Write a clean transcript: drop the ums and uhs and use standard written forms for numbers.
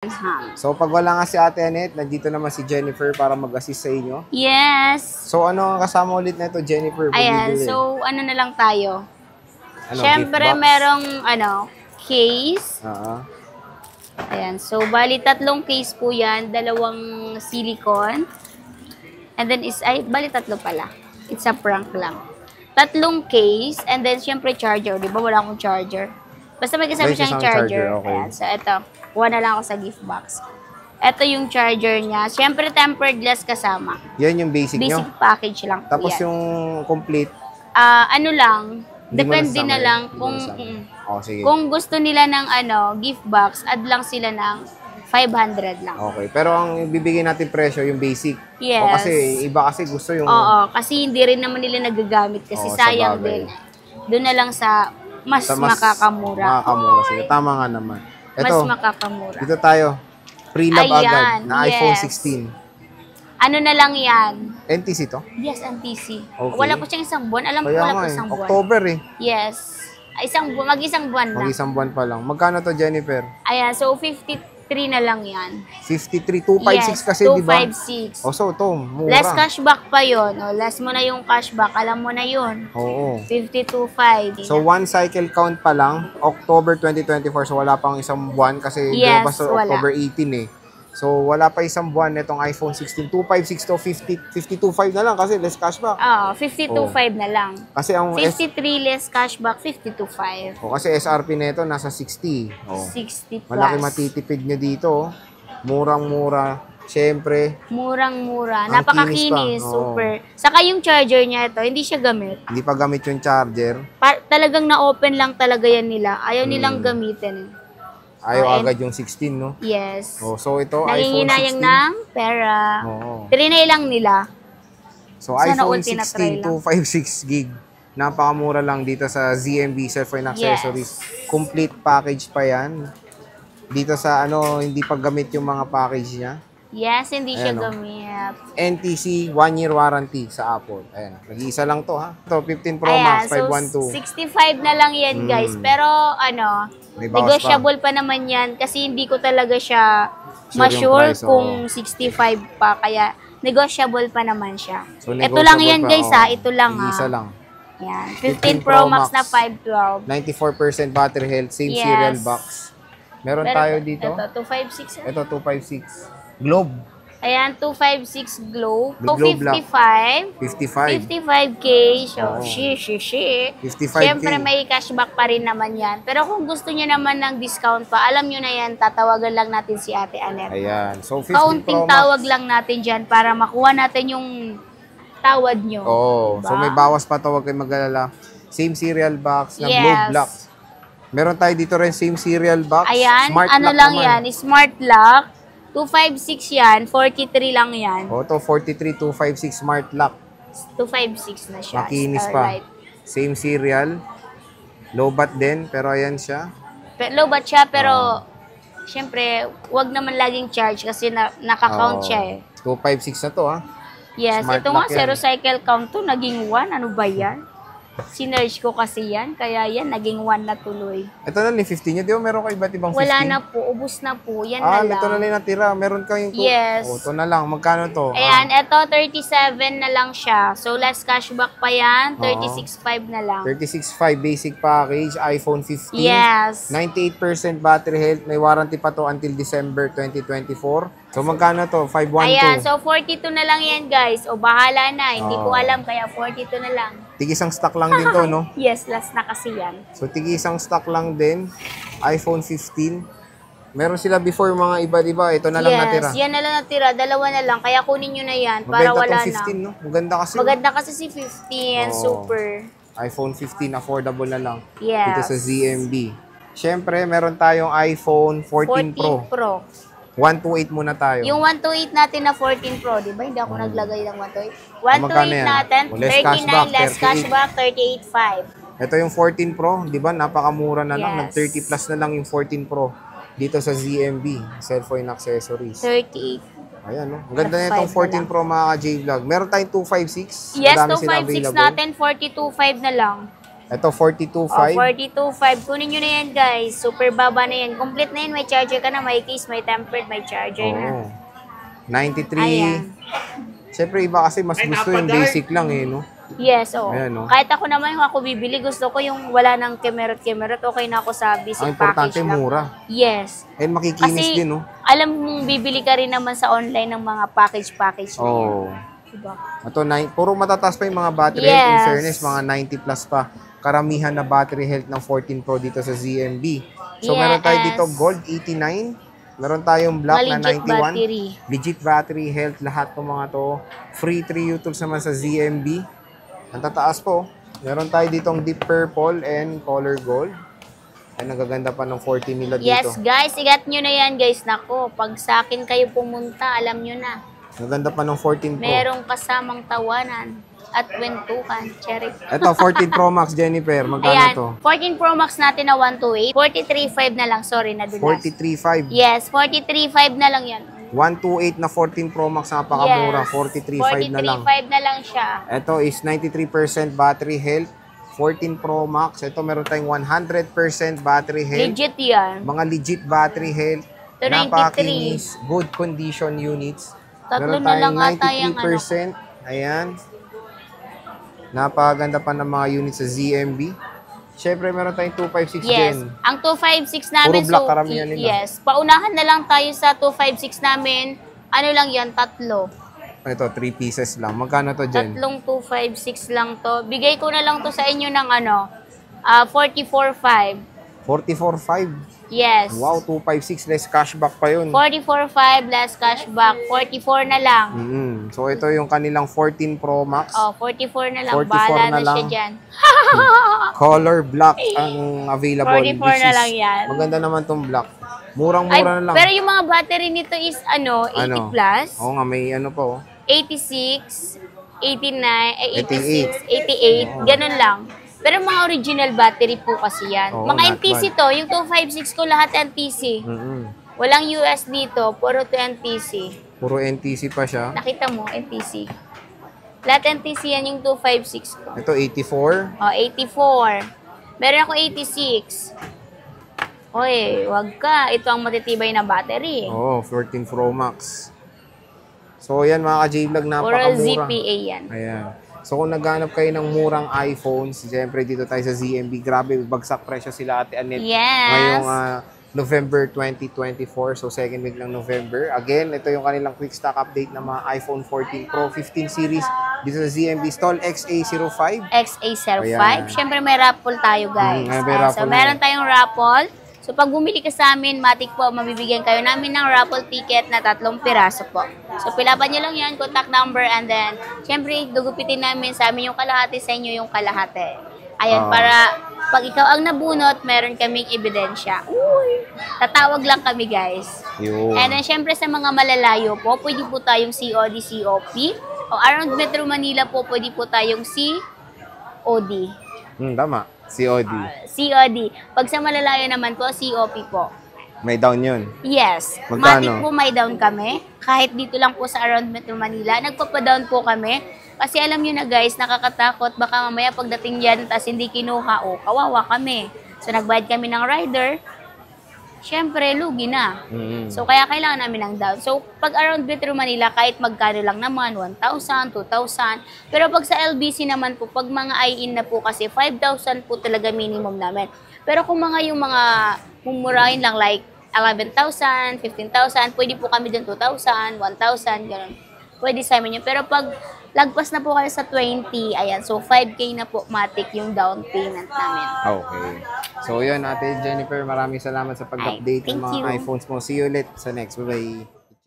Ham. So, pag wala nga si Ate Annette, nandito naman si Jennifer para mag-assist sa inyo. Yes. So, ano ang kasama ulit na ito, Jennifer? Ayan, Bumibili. so ano na lang tayo. Ano, Siyempre, gift box? merong case. Ayan, so bali tatlong case po yan, dalawang silicone. And then bali tatlo pala. It's a prank lang. Tatlong case, and then siyempre charger. Di ba wala akong charger? Basta may kasama siyang charger. Okay. Ayan, so ito. Kuha na lang ako sa gift box. Ito yung charger niya. Siyempre, tempered glass kasama. Yan yung basic nyo? Basic package lang po Tapos yan. yung complete? Ano lang, depende na lang kung sige. kung gusto nila ng gift box, add lang sila ng 500 lang. Okay, pero ang bibigyan natin presyo yung basic. Yes. O kasi iba kasi gusto yung... Oo, kasi hindi rin naman nila nagagamit kasi sayang din. Doon na lang sa mas makakamura. Makakamura sila. Tama nga naman. Ito, mas makakamura. dito tayo. Pre-love agad na iPhone yes. 16. Ano na lang yan? NTC to? Yes, NTC. Okay. Wala po siyang isang buwan. Alam ko Kaya wala nga po isang buwan. October Yes. Mag-isang buwan na. Mag-isang buwan pa lang. Magkano to, Jennifer? Ayan, so 53 na lang yan. 53, 256 kasi, di ba? 256. O, so, ito, mura. Less cashback pa yun. O, less mo na yung cashback. Alam mo na yun. Oo. 52.5. So, one cycle count pa lang, October 2024. So, wala pang isang buwan kasi Yes, lumabas to wala. October 18 eh. So, wala pa isang buwan nitong iPhone 16. 256 to 52.5 na lang kasi less cashback. Oo, 52.5 na lang. Kasi ang 53 less cashback, 52.5. kasi SRP nito nasa 60. 60 plus. Malaki matitipid nyo dito. Murang-mura. Siyempre, Murang-mura. Ang Napakakinis. kinis pa. Super. Saka yung charger niya ito, hindi siya gamit. hindi pa gamit yung charger. Talagang na-open lang talaga yan nila. Ayaw nilang gamitin. Ayaw agad yung 16, no? Yes. Oh, so, ito, iPhone 16. Nanginginayang ng pera. Oo. Trinay lang nila. So, Sana iPhone all tinatry 16, lang. 256 gig. Napakamura lang dito sa ZMB Cellphone Accessories. Complete package pa yan. Dito sa hindi pa gamit yung mga package niya. Yes, hindi siya Ayan, gamit. NTC 1-year warranty sa Apple. Ayan, nag-iisa lang to ha. Ito, 15 Pro Ayan, Max, so 512. 65 na lang yan guys. Pero May bawas negotiable pa naman yan kasi hindi ko talaga siya Sure ma-sure yung price, kung 65 pa. Kaya negotiable pa naman siya. So, Ito lang negotiable yan pa, guys oh. ha. Ito lang ha. Isa lang. Yan. 15 Pro Max na 512. 94% battery health, same Yes. serial box. Meron Pero tayo dito. Ito, 256. Ito, 256. Globe. Ayan, 256 Glow. So, Glow Black. 55. 55. 55K. So, Oo. 55K. Siyempre, may cashback pa rin naman yan. Pero kung gusto nyo naman ng discount pa, alam nyo na yan, tatawagan lang natin si Ate Annette. Ayan. So, 15 Kaunting Pro Max. tawag lang natin dyan para makuha natin yung tawad nyo. Oo. Diba? So, may bawas pa to. Huwag kayong mag-alala. Same serial box na Yes. Globe Black. Meron tayo dito rin same serial box. Ayan, Smart ano lock lang naman. yan, smart lock. 256 yan, 43 lang yan. O, ito, 43, 256 smart lock. 256 na siya. Makinis pa. Starlight. Same serial. Low bat din, pero ayan siya. Low bat siya, pero syempre, wag naman laging charge kasi naka-count Oo. siya eh. 256 na to, ha? Yes, Smart ito nga, lock yan. zero cycle count to, naging 1. Ano ba yan? Sinerge ko kasi yan, kaya yan, naging 1 na tuloy. Ito na, 15 nyo. Di ba meron kayo iba't ibang 15? Wala na po, ubus na po, yan na lang. Ito na lang natira. Meron kayong Yes. O, ito na lang. Magkano to? Ayan, ito 37 na lang siya. So, less cashback pa yan, 36.5 na lang. 36.5 basic package, iPhone 15. Yes. 98% battery health. May warranty pa to until December 2024. So, magkano to? 512. Ayan, so 42 na lang yan guys. O, bahala na. Hindi ko Oo. alam, kaya 42 na lang. Tig-isang stock lang din to, no? Yes, last na kasi yan. So, tig-isang stock lang din. iPhone 15. Meron sila before mga iba-iba. Ito na lang natira. Yes, yan na lang natira. Dalawa na lang. Kaya kunin nyo na yan para Mabenta wala tong 15, na. no? Maganda kasi. Maganda kasi si 15. Oo. Super. iPhone 15, affordable na lang. Yes. Dito sa ZMB. Siyempre, meron tayong iPhone 14 Pro. Pro. 128 muna tayo. Yung 128 natin na 14 Pro, di ba? Hindi ako naglagay ng 128. Magkano 128 yan? natin, Less 39 cashback, less 38. cashback, 38.5. Ito yung 14 Pro, di ba? Napakamura na lang. Yes. Nag-30 plus na lang yung 14 Pro. Dito sa ZMB, Cellphone Accessories. 38. Ayan, no? Ang ganda na itong 5 14 Pro mga J-Vlog. Meron tayong 256. Yes, Madami silang 256 available. natin, 42.5 na lang. Ito, 42.5. 42.5. Kunin nyo na yan, guys. Super baba na yan. Complete na yan. May charger ka na, may case, may tempered, may charger na. 93. Ayan. Siyempre, iba kasi mas gusto yung basic lang eh, no? Yes, oo. Ayan, no? Kahit ako naman yung ako bibili, gusto ko yung wala ng kemerot-kemerot. Okay na ako sa basic Ang importante, package lang. mura. Yes. And makikinis Kasi, din, no? alam mong bibili ka rin naman sa online ng mga package na yan. Oo. Diba? Ito, puro matataas pa yung mga battery Yes. health. In fairness, mga 90 plus pa. Karamihan na battery health ng 14 Pro dito sa ZMB. So, meron tayo dito gold 89. Meron tayong black na Legit 91. battery. Legit battery health. Lahat ng mga to. Free 3 U-tools naman sa ZMB. Ang tataas po. Meron tayo ditong deep purple and color gold. Ay, nagaganda pa ng 40 nila dito. Yes, guys. Igat nyo na yan, guys. Nako, pag sa akin kayo pumunta, alam nyo na. Naganda pa ng 14 Pro. Merong kasamang tawanan at kwentuhan. Cherry. Ito, 14 Pro Max, Jennifer. Magkano Ayan, to? 14 Pro Max natin na 128. 43.5 na lang. Sorry, nadulas. 43.5. Yes, 43.5 na lang yan. 128 na 14 Pro Max, napakamura. Yes. 43.5 na lang. 43.5 na lang siya. Ito is 93% battery health. 14 Pro Max. Ito meron tayong 100% battery health. Legit yan. Mga legit battery health. Ito, 93. Napakinis. Good condition units. Tatlo Meron na lang tayong ata yung 93%. Ayan. Napakaganda pa ng mga units sa ZMB. Siyempre, meron tayong 256 Yes. Gen. Ang 256 namin, Puro black, karamihan nila. yes. Paunahan na lang tayo sa 256 namin. Ano lang yan? Tatlo. Ito, 3 pieces lang. Magkano to, Jen? Tatlong 256 lang to. Bigay ko na lang to sa inyo ng 44.5. 44.5. Yes. Wow, 256 less cashback pa yun. 44.5 less cashback. 44 na lang. So, ito yung kanilang 14 Pro Max. Oh, 44 na lang. 44 Bahala na na lang. siya dyan. Color black ang available. 44 which na is lang yan. Maganda naman tong black. Ay, Murang-mura na lang. pero yung mga battery nito is 80 plus, Oo nga, may ano pa oh. 86, 89, 86, 88, 88. ganun lang. Pero mga original battery po kasi yan. Oo, Mga not NTC bad. to, yung 256 ko lahat NTC. Walang US dito, puro to NTC. Puro NTC pa siya. Nakita mo, NTC. Lahat NTC yan yung 256 ko. Ito, 84. Oh, 84. Meron ako 86. Oy, wag ka. Ito ang matitibay na battery. Oo, 14 Pro Max. So, yan mga ka-J-Vlog, Puro napakamura. ZPA yan. Ayan. So, kung naghanap kayo ng murang iPhones, siyempre dito tayo sa ZMB. Grabe, bagsak presyo sila Ate Annette. Yes. Ngayong November 2024. So, second week ng November. Again, ito yung kanilang quick stock update ng mga iPhone 14 Pro 15 series dito sa ZMB Stall XA05. XA05. Ayan. Siyempre may raffle tayo, guys. may raffle So, na meron tayong raffle. So, pag bumili ka sa amin, matik po, mabibigyan kayo namin ng raffle ticket na 3 piraso po. So, pilapan nyo lang yan, contact number, and then, siyempre, dugupitin namin sa amin yung kalahati, sa inyo yung kalahati. Ayan, para pag ikaw ang nabunot, meron kaming ebidensya. Uy! Tatawag lang kami, guys. Yun. And then, syempre, sa mga malalayo po, pwede po tayong COD, COP. O around Metro Manila po, pwede po tayong COD. Tama. COD. COD. Pag sa malalayo naman po, COP po. May down yun. Yes. Magkano? Matik po may down kami. Kahit dito lang po sa around Metro Manila, nagpapadown po kami. Kasi alam nyo na guys, nakakatakot. Baka mamaya pagdating dyan, tas hindi kinuha, kawawa kami. So, nagbayad kami ng rider. Siyempre, lugi na. So, kaya kailangan namin ng down. So, pag around Metro Manila, kahit magkano lang naman, 1,000, 2,000. Pero pag sa LBC naman po, pag mga IIN na po kasi, 5,000 po talaga minimum namin. Pero kung mga yung mga mumurahin lang, like 11,000, 15,000, pwede po kami dun 2,000, 1,000, gano'n. Pwede sa amin yun. Pero pag lagpas na po kayo sa 20, ayan, so 5K na po matik yung down payment namin. Okay. So, yun, Ate Jennifer, maraming salamat sa pag-update Ay, ng thank mga you. iPhones mo. See you ulit sa next. Bye-bye.